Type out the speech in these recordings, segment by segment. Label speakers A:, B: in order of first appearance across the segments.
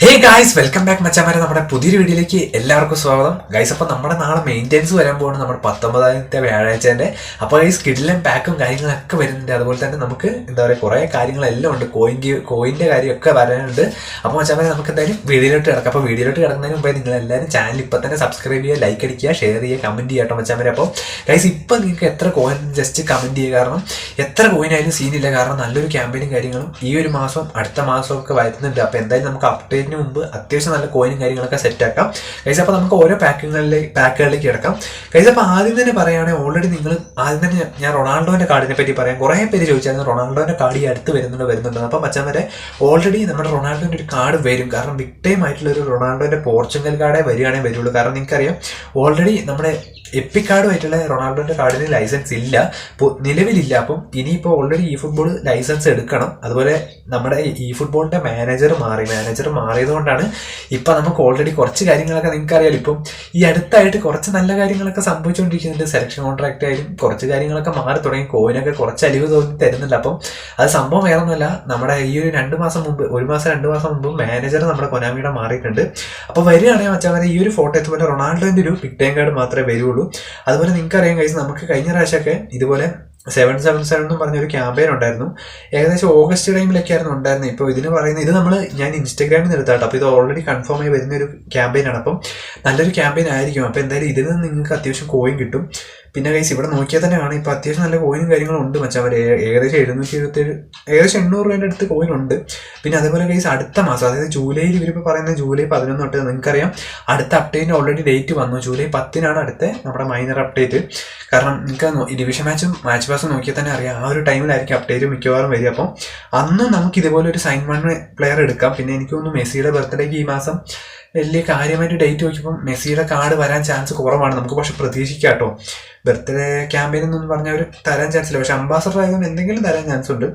A: Hey guys, welcome back മച്ചാമാരെ. നമ്മുടെ പുതിയൊരു വീഡിയോയിലേക്ക് എല്ലാവർക്കും സ്വാഗതം ഗൈസ്. അപ്പോൾ നമ്മുടെ നാളെ മെയിൻ്റെനൻസ് വരാൻ പോകുന്നത് നമ്മുടെ 19ാമത്തെ വ്യാഴാഴ്ചേൻ്റെ. അപ്പോൾ ഗൈസ് കിഡിലും പാക്കും കാര്യങ്ങളൊക്കെ വരുന്നുണ്ട്. അതുപോലെ തന്നെ നമുക്ക് എന്താ പറയുക കുറേ കാര്യങ്ങളെല്ലാം ഉണ്ട്. കോയിൻ്റെ കാര്യമൊക്കെ വരാനുണ്ട്. അപ്പോൾ മച്ചാമാരെ നമുക്ക് എന്തായാലും വീഡിയോയിലോട്ട് കിടക്കാം. അപ്പോൾ വീഡിയോയിലോട്ട് കിടക്കുന്നതിന് മുമ്പേ നിങ്ങളെല്ലാവരും ചാനൽ ഇപ്പോൾ തന്നെ സബ്സ്ക്രൈബ് ചെയ്യുക, ലൈക്ക് അടിക്കുക, ഷെയർ ചെയ്യുക, കമൻറ്റ് ചെയ്യുക കേട്ടോ മച്ചാമാരെ. അപ്പോൾ ഗൈസ് ഇപ്പോൾ നിങ്ങൾക്ക് എത്ര കോയിൻ ജസ്റ്റ് കമൻറ്റ് ചെയ്യുക. കാരണം എത്ര കോയിനായാലും സീനില്ല. കാരണം നല്ലൊരു ക്യാമ്പയിനും കാര്യങ്ങളും ഈ ഒരു മാസം അടുത്ത മാസമൊക്കെ വരുന്നുണ്ട്. അപ്പോൾ എന്തായാലും നമുക്ക് അപ്ഡേറ്റ് മുമ്പ് അത്യാവശ്യം നല്ല കോയിനും കാര്യങ്ങളൊക്കെ സെറ്റ് ആക്കാം ഗൈസ്. അപ്പോൾ നമുക്ക് ഓരോ പാക്കുകളിലേക്ക് കിടക്കാം ഗൈസ്. അപ്പോൾ ആദ്യം തന്നെ പറയുകയാണെങ്കിൽ ഓൾറെഡി നിങ്ങൾ ആദ്യം തന്നെ ഞാൻ റൊണാൾഡോന്റെ കാർഡിനെ പറ്റി പറയാം. കുറേ പേര് ചോദിച്ചായിരുന്നു റൊണാൾഡോന്റെ കാർഡ് ഈ അടുത്ത് വരുന്നുണ്ട്. അപ്പോൾ മച്ചാൻ വരെ ഓൾറെഡി നമ്മുടെ റൊണാൾഡോന്റെ ഒരു കാർഡ് വരും. കാരണം ബിഗ് ടൈം ആയിട്ടുള്ള ഒരു റൊണാൾഡോന്റെ പോർച്ചുഗൽ കാർഡേ വരികയാണെങ്കിൽ വരുള്ളൂ. കാരണം നിങ്ങൾക്കറിയാം ഓൾറെഡി നമ്മുടെ എപ്പിക് കാർഡുമായിട്ടുള്ള റൊണാൾഡോന്റെ കാർഡിന് ലൈസൻസ് ഇല്ല, നിലവിലില്ല. അപ്പം ഇനിയിപ്പോൾ ഓൾറെഡി ഈ ഫുട്ബോൾ ലൈസൻസ് എടുക്കണം. അതുപോലെ നമ്മുടെ ഈ ഫുട്ബോളിന്റെ മാനേജർ മാറിയതുകൊണ്ടാണ് ഇപ്പം നമുക്ക് ഓൾറെഡി കുറച്ച് കാര്യങ്ങളൊക്കെ നിങ്ങൾക്ക് അറിയാലോ. ഇപ്പം ഈ അടുത്തായിട്ട് കുറച്ച് നല്ല കാര്യങ്ങളൊക്കെ സംഭവിച്ചുകൊണ്ടിരിക്കുന്നുണ്ട്. സെലക്ഷൻ കോൺട്രാക്ട് ആയാലും കുറച്ച് കാര്യങ്ങളൊക്കെ മാറി തുടങ്ങി. കോയിനൊക്കെ കുറച്ച് അലിവ് തോന്നി തരുന്നുണ്ട്. അപ്പം അത് സംഭവം വേറെ ഒന്നുമല്ല, നമ്മുടെ ഈ ഒരു 2 മാസം മുമ്പ് 2 മാസം മുമ്പ് മാനേജർ നമ്മുടെ കൊനാമിയുടെ മാറിയിട്ടുണ്ട്. അപ്പോൾ വരികയാണെങ്കിൽ വെച്ചാൽ ഈ ഒരു ഫോട്ടോ എത്തുമ്പോൾ റൊണാൾഡോന്റെ ഒരു ബിഗ് ടൈം കാർഡ് മാത്രമേ വരുള്ളൂ. അതുപോലെ നിങ്ങൾക്ക് അറിയാൻ കഴിയും നമുക്ക് കഴിഞ്ഞ പ്രാവശ്യമൊക്കെ ഇതുപോലെ 777 എന്ന് പറഞ്ഞൊരു ക്യാമ്പയിൻ ഉണ്ടായിരുന്നു. ഏകദേശം ഓഗസ്റ്റ് ടൈമിലൊക്കെ ആയിരുന്നു ഉണ്ടായിരുന്നത്. ഇപ്പോൾ ഇതിന് പറയുന്നത് ഇത് ഞാൻ ഇൻസ്റ്റാഗ്രാമിൽ നിന്ന് എടുത്താട്ടോ. അപ്പോൾ ഇത് ഓൾറെഡി കൺഫേം ആയി വരുന്ന ഒരു ക്യാമ്പയിനാണ്. അപ്പം നല്ലൊരു ക്യാമ്പയിൻ ആയിരിക്കും. അപ്പോൾ എന്തായാലും ഇതിൽ നിന്ന് നിങ്ങൾക്ക് അത്യാവശ്യം കോയിൻ കിട്ടും. പിന്നെ കൈസ് ഇവിടെ നോക്കിയാൽ തന്നെ കാണാം ഇപ്പോൾ അത്യാവശ്യം നല്ല കോയിനും കാര്യങ്ങളും ഉണ്ട് മച്ചാൻ. ഏകദേശം 777 ഏകദേശം 800 രൂപേൻ്റെ അടുത്ത് കോയിൻ ഉണ്ട്. പിന്നെ അതേപോലെ കൈസ് അടുത്ത മാസം അതായത് ജൂലൈയിൽ ഇവരിപ്പോൾ പറയുന്നത് ജൂലൈ 11 തൊട്ട് നിങ്ങൾക്കറിയാം അടുത്ത അപ്ഡേറ്റിന് ഓൾറെഡി ഡേറ്റ് വന്നു. ജൂലൈ 10 അടുത്ത നമ്മുടെ മൈനർ അപ്ഡേറ്റ്. കാരണം നിങ്ങൾക്ക് ഡിവിഷൻ മാച്ച് പാസ് നോക്കിയാൽ തന്നെ അറിയാം ആ ഒരു ടൈമിലായിരിക്കും അപ്ഡേറ്റ് മിക്കവാറും വരിക. അപ്പം അന്ന് നമുക്ക് ഇതുപോലെ ഒരു സൈൻ വൺ പ്ലെയർ എടുക്കാം. പിന്നെ എനിക്ക് തോന്നുന്നു മെസ്സിയുടെ ബർത്ത്ഡേക്ക് ഈ മാസം വലിയ കാര്യമായിട്ട് ഡേറ്റ് നോക്കിയപ്പോൾ മെസ്സിയുടെ കാർഡ് വരാൻ ചാൻസ് കുറവാണ്. നമുക്ക് പക്ഷെ പ്രതീക്ഷിക്കാം കേട്ടോ. ബർത്ത്ഡേ ക്യാമ്പയിൻ എന്നൊന്നും പറഞ്ഞാൽ അവർ തരാൻ ചാൻസ് ഇല്ല. പക്ഷെ അംബാസഡർ ആയതുകൊണ്ട് എന്തെങ്കിലും തരാൻ ചാൻസ് ഉണ്ട്.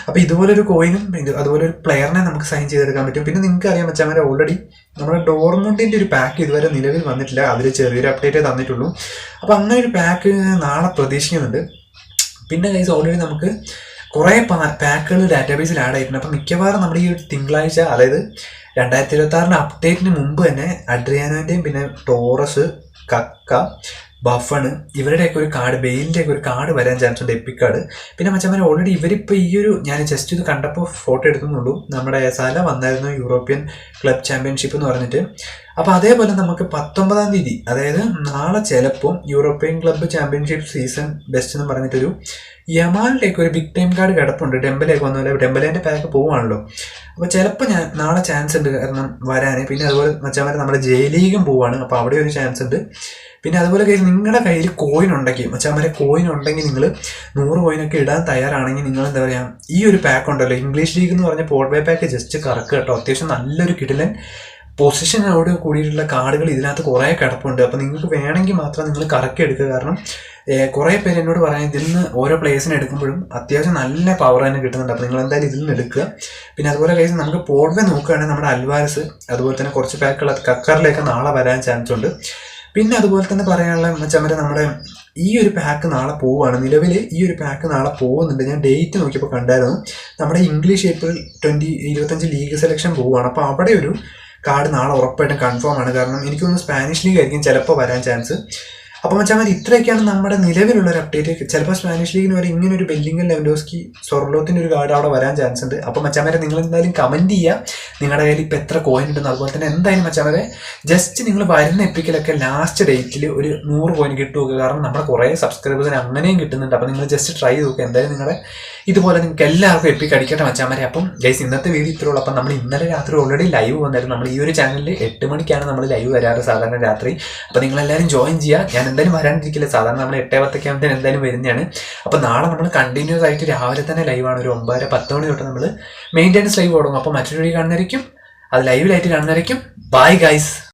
A: അപ്പോൾ ഇതുപോലൊരു കോയിനും അതുപോലെ ഒരു പ്ലെയറിനെ നമുക്ക് സൈൻ ചെയ്തെടുക്കാൻ പറ്റും. പിന്നെ നിങ്ങൾക്ക് അറിയാൻ മച്ചാമാരെ ഓൾറെഡി നമ്മുടെ ഡോർമുണ്ടിൻ്റെ ഒരു പാക്ക് ഇതുവരെ നിലവിൽ വന്നിട്ടില്ല. അതിൽ ചെറിയൊരു അപ്ഡേറ്റേ തന്നിട്ടുള്ളൂ. അപ്പോൾ അങ്ങനെ ഒരു പാക്ക് നാളെ പ്രതീക്ഷിക്കുന്നുണ്ട്. പിന്നെ ഗൈസ് ഓൾറെഡി നമുക്ക് കുറേ പാക്കുകൾ ഡാറ്റാബേസിൽ ആഡ് ആയിട്ടുണ്ട്. അപ്പം മിക്കവാറും നമ്മുടെ ഈ ഒരു തിങ്കളാഴ്ച അതായത് 2026 അപ്ഡേറ്റിന് മുമ്പ് തന്നെ അഡ്രിയാനോൻ്റെയും പിന്നെ ടോറസ്, കക്ക, ബഫണ് ഇവരുടെയൊക്കെ ഒരു കാർഡ്, ബെയിലിൻ്റെയൊക്കെ ഒരു കാർഡ് വരാൻ ചാൻസ് ഉണ്ട്, എപ്പിക് കാർഡ്. പിന്നെ മച്ചാമാരെ ഓൾറെഡി ഇവരിപ്പോൾ ഈ ഒരു ഞാൻ ജസ്റ്റ് ഇത് കണ്ടപ്പോൾ ഫോട്ടോ എടുക്കുന്നുള്ളൂ. നമ്മുടെ സല വന്നായിരുന്നു യൂറോപ്യൻ ക്ലബ് ചാമ്പ്യൻഷിപ്പ് എന്ന് പറഞ്ഞിട്ട്. അപ്പോൾ അതേപോലെ നമുക്ക് 19-ാം തീയതി അതായത് നാളെ ചിലപ്പോൾ European club championship season best എന്ന് പറഞ്ഞിട്ടൊരു യമാലിൻ്റെയൊക്കെ ഒരു ബിഗ് ടൈം കാർഡ് കിടപ്പുണ്ട്. ഡെമ്പലേക്ക് വന്നപോലെ ഡെമ്പലേൻ്റെ പാക്ക് പോവുകയാണല്ലോ. അപ്പോൾ ചിലപ്പോൾ നാളെ ചാൻസ് ഉണ്ട് കാരണം വരാൻ. പിന്നെ അതുപോലെ മച്ചാമാരെ നമ്മുടെ ജെ ലീഗും പോവുകയാണ്. അപ്പോൾ അവിടെ ഒരു ചാൻസ് ഉണ്ട്. പിന്നെ അതുപോലെ കയ്യിൽ നിങ്ങളുടെ കയ്യിൽ കോയിൻ ഉണ്ടെങ്കിൽ മച്ചാമാരെ കോയിൻ ഉണ്ടെങ്കിൽ നിങ്ങൾ 100 കോയിനൊക്കെ ഇടാൻ തയ്യാറാണെങ്കിൽ നിങ്ങൾ എന്താ പറയുക ഈ ഒരു പാക്ക് ഉണ്ടല്ലോ ഇംഗ്ലീഷ് ലീഗ് എന്ന് പറഞ്ഞ പോർട്ട് വേ പാക്ക് ജസ്റ്റ് കറക്കുക കേട്ടോ. അത്യാവശ്യം നല്ലൊരു കിടിലൻ പൊസിഷനോട് കൂടിയിട്ടുള്ള കാർഡുകൾ ഇതിനകത്ത് കുറേ കിടപ്പുണ്ട്. അപ്പോൾ നിങ്ങൾക്ക് വേണമെങ്കിൽ മാത്രം നിങ്ങൾ കറക്കി എടുക്കുക. കാരണം കുറേ പേര് എന്നോട് പറയാൻ ഇതിൽ നിന്ന് ഓരോ പ്ലേസിന് എടുക്കുമ്പോഴും അത്യാവശ്യം നല്ല പവർ തന്നെ കിട്ടുന്നുണ്ട്. അപ്പോൾ നിങ്ങൾ എന്തായാലും ഇതിൽ നിന്ന് എടുക്കുക. പിന്നെ അതുപോലെ കഴിച്ച് നമുക്ക് പോർട്ട് വേ നോക്കുകയാണെങ്കിൽ നമ്മുടെ അൽവാരസ് അതുപോലെ തന്നെ കുറച്ച് പാക്കുകൾ കക്കറിലേക്ക് നാളെ വരാൻ ചാൻസ് ഉണ്ട്. പിന്നെ അതുപോലെ തന്നെ പറയാനുള്ള മച്ചാമാരെ നമ്മുടെ ഈ ഒരു പാക്ക് നാളെ പോവുകയാണ്. നിലവിൽ ഈ ഒരു പാക്ക് നാളെ പോകുന്നുണ്ട്. ഞാൻ ഡേറ്റ് നോക്കിയപ്പോൾ കണ്ടായിരുന്നു നമ്മുടെ ഇംഗ്ലീഷ് ഏപ്രിൽ 2025 ലീഗ് സെലക്ഷൻ പോവുകയാണ്. അപ്പോൾ അവിടെ ഒരു കാർഡ് നാളെ ഉറപ്പായിട്ടും കൺഫേം ആണ്. കാരണം എനിക്ക് തോന്നുന്നു സ്പാനിഷ് ലീഗ് ആയിരിക്കും ചിലപ്പോൾ വരാൻ ചാൻസ്. അപ്പോൾ മച്ചാമാർ ഇത്രയൊക്കെയാണ് നമ്മുടെ നിലവിലുള്ള ഒരു അപ്ഡേറ്റ്. ചിലപ്പോൾ സ്പാനിഷ് ലീഗിന് വരെ ഇങ്ങനെ ഒരു ബെല്ലിംഗം, ലെവൻഡോസ്കി, സൊർലോത്തിൻ്റെ ഒരു കാർഡ് അവിടെ വരാൻ ചാൻസ് ഉണ്ട്. അപ്പോൾ മച്ചാമാരെ നിങ്ങൾ എന്തായാലും കമൻറ്റ് ചെയ്യുക നിങ്ങളുടെ കയ്യിൽ ഇപ്പോൾ എത്ര കോയിൻ ഉണ്ടെന്ന്. അതുപോലെ തന്നെ എന്തായാലും മച്ചാമാരെ ജസ്റ്റ് നിങ്ങൾ വരുന്ന എപ്പിക്കലൊക്കെ ലാസ്റ്റ് ഡേറ്റിൽ ഒരു 100 കോയിൻ കിട്ടുക. കാരണം നമ്മുടെ കുറേ സബ്സ്ക്രൈബേഴ്സിന് അങ്ങനെയും കിട്ടുന്നുണ്ട്. അപ്പോൾ നിങ്ങൾ ജസ്റ്റ് ട്രൈ ചെയ്ത് നോക്കുക. എന്തായാലും നിങ്ങളുടെ ഇതുപോലെ നിങ്ങൾക്ക് എല്ലാവർക്കും എപ്പിക്ക് അടിക്കട്ടെ മച്ചാമാരെ. അപ്പം ഗൈസ് ഇന്നത്തെ വീഡിയോ ഇത്രയുള്ളൂ. അപ്പം നമ്മൾ ഇന്നലെ രാത്രി ഓൾറെഡി ലൈവ് വന്നായിരുന്നു. നമ്മൾ ഈ ഒരു ചാനലിൽ 8 മണിക്കാണ് നമ്മൾ ലൈവ് വരാറ് സാധാരണ രാത്രി. അപ്പോൾ നിങ്ങളെല്ലാവരും ജോയിൻ ചെയ്യുക. ഞാൻ എന്തായാലും വരാണ്ടിരിക്കില്ല. സാധാരണ നമ്മൾ 8:10 ആകുമ്പോഴത്തേന് എന്തായാലും വരുന്നതാണ്. അപ്പോൾ നാളെ നമ്മൾ കണ്ടിന്യൂസ് ആയിട്ട് രാവിലെ തന്നെ ലൈവാണ്. ഒരു 9-10 മണി തൊട്ട് നമ്മൾ മെയിൻ്റെനൻസ് ലൈവ് തുടങ്ങും. അപ്പോൾ മറ്റൊരു വീഡിയോ കാണുന്നതായിരിക്കും, അത് ലൈവിലായിട്ട് കാണുന്നതായിരിക്കും. Bye guys.